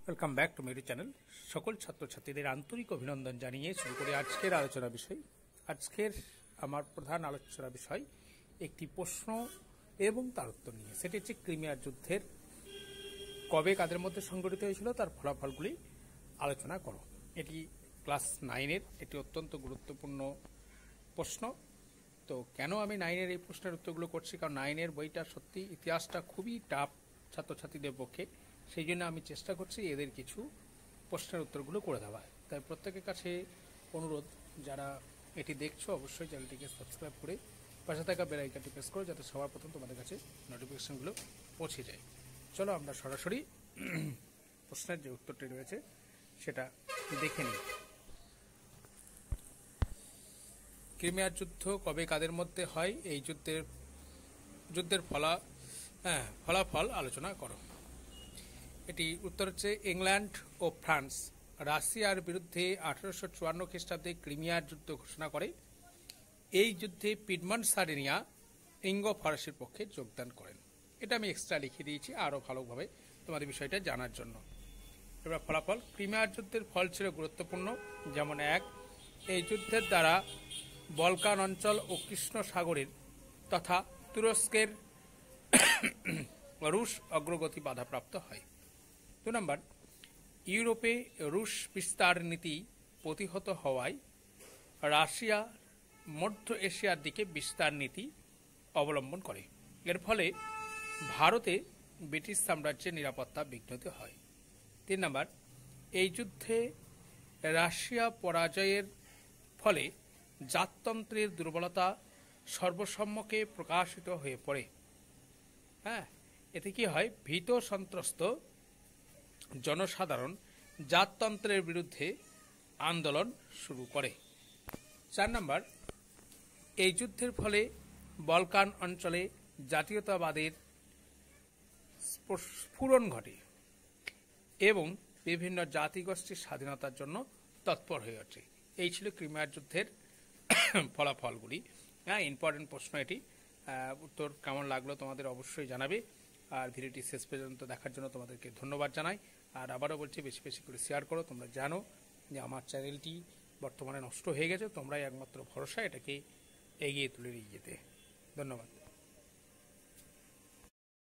Welcome back to মেরি channel. সকল ছাত্রছাত্রীদের আন্তরিক অভিনন্দন জানিয়ে শুরু করে আজকের আলোচনা বিষয়। আজকের আমার প্রধান আলোচনা বিষয় একটি প্রশ্ন এবং তার উত্তর নিয়ে। সেটি হচ্ছে ক্রিমিয়ার যুদ্ধের কবে কাদের মধ্যে সংঘটিত হয়েছিল তার ফলাফলগুলি আলোচনা করো। এটি ক্লাস 9-এর একটি অত্যন্ত গুরুত্বপূর্ণ প্রশ্ন। তো কেন আমি 9-এর এই প্রশ্নের উত্তরগুলো করছি, কারণ 9-এর বইটা সত্যি ইতিহাসটা খুবই টাফ ছাত্রছাত্রীদের পক্ষে। সেই জন্য আমি চেষ্টা করছি এদের কিছু প্রশ্নের উত্তরগুলো করে দেওয়া। তাই প্রত্যেকের কাছে অনুরোধ, যারা এটি দেখছো অবশ্যই চ্যানেলটিকে সাবস্ক্রাইব করে পাশে থাকা বেল আইকনটি প্রেস করো, যাতে সবার প্রথম তোমাদের কাছে নোটিফিকেশনগুলো পৌঁছে যায়। চলো আমরা সরাসরি প্রশ্নের যে উত্তরটি রয়েছে সেটা দেখে নিই। ক্রিমিয়ার যুদ্ধ কবে কাদের মধ্যে হয়, এই যুদ্ধের ফলাফল আলোচনা করো। এটি উত্তর হচ্ছে ইংল্যান্ড ও ফ্রান্স রাশিয়ার বিরুদ্ধে 1854 খ্রিস্টাব্দে ক্রিমিয়ার যুদ্ধ ঘোষণা করে। এই যুদ্ধে পিডমন্ট সার্ডিনিয়া ইঙ্গো ফরাসির পক্ষে যোগদান করেন। এটা আমি এক্সট্রা লিখে দিয়েছি আরও ভালোভাবে তোমাদের বিষয়টা জানার জন্য। এবার ফলাফল। ক্রিমিয়ার যুদ্ধের ফল ছিল গুরুত্বপূর্ণ। যেমন 1, এই যুদ্ধের দ্বারা বলকান অঞ্চল ও কৃষ্ণ সাগরের তথা তুরস্কের রুশ অগ্রগতি বাধাপ্রাপ্ত হয়। 2 নম্বর, ইউরোপে রুশ বিস্তার নীতি প্রতিহত হওয়ায় রাশিয়া মধ্য এশিয়ার দিকে বিস্তার নীতি অবলম্বন করে। এর ফলে ভারতে ব্রিটিশ সাম্রাজ্যের নিরাপত্তা বিঘ্নিত হয়। 3 নম্বর, এই যুদ্ধে রাশিয়া পরাজয়ের ফলে জাততন্ত্রের দুর্বলতা সর্বসম্মুখে প্রকাশিত হয়ে পড়ে। এতে কি হয়, ভীত সন্ত্রস্ত জনসাধারণ জাততন্ত্রের বিরুদ্ধে আন্দোলন শুরু করে। 4 নম্বর, এই যুদ্ধের ফলে বলকান অঞ্চলে জাতীয়তাবাদের স্ফুরণ ঘটে এবং বিভিন্ন জাতিগোষ্ঠীর স্বাধীনতার জন্য তৎপর হয়ে ওঠে। এই ছিল ক্রিমিয়ার যুদ্ধের ফলাফলগুলি। ইম্পর্টেন্ট প্রশ্ন এটি। উত্তর কেমন লাগলো তোমাদের অবশ্যই জানাবে। আর ভিডিওটি শেষ পর্যন্ত দেখার জন্য তোমাদেরকে ধন্যবাদ জানাই। আর আবারও বলছি, বেশি বেশি করে শেয়ার করো। তোমরা জানো যে আমার চ্যানেলটি বর্তমানে নষ্ট হয়ে গেছে, তোমরাই একমাত্র ভরসা এটাকে এগিয়ে তুলে নিয়ে যেতে। ধন্যবাদ।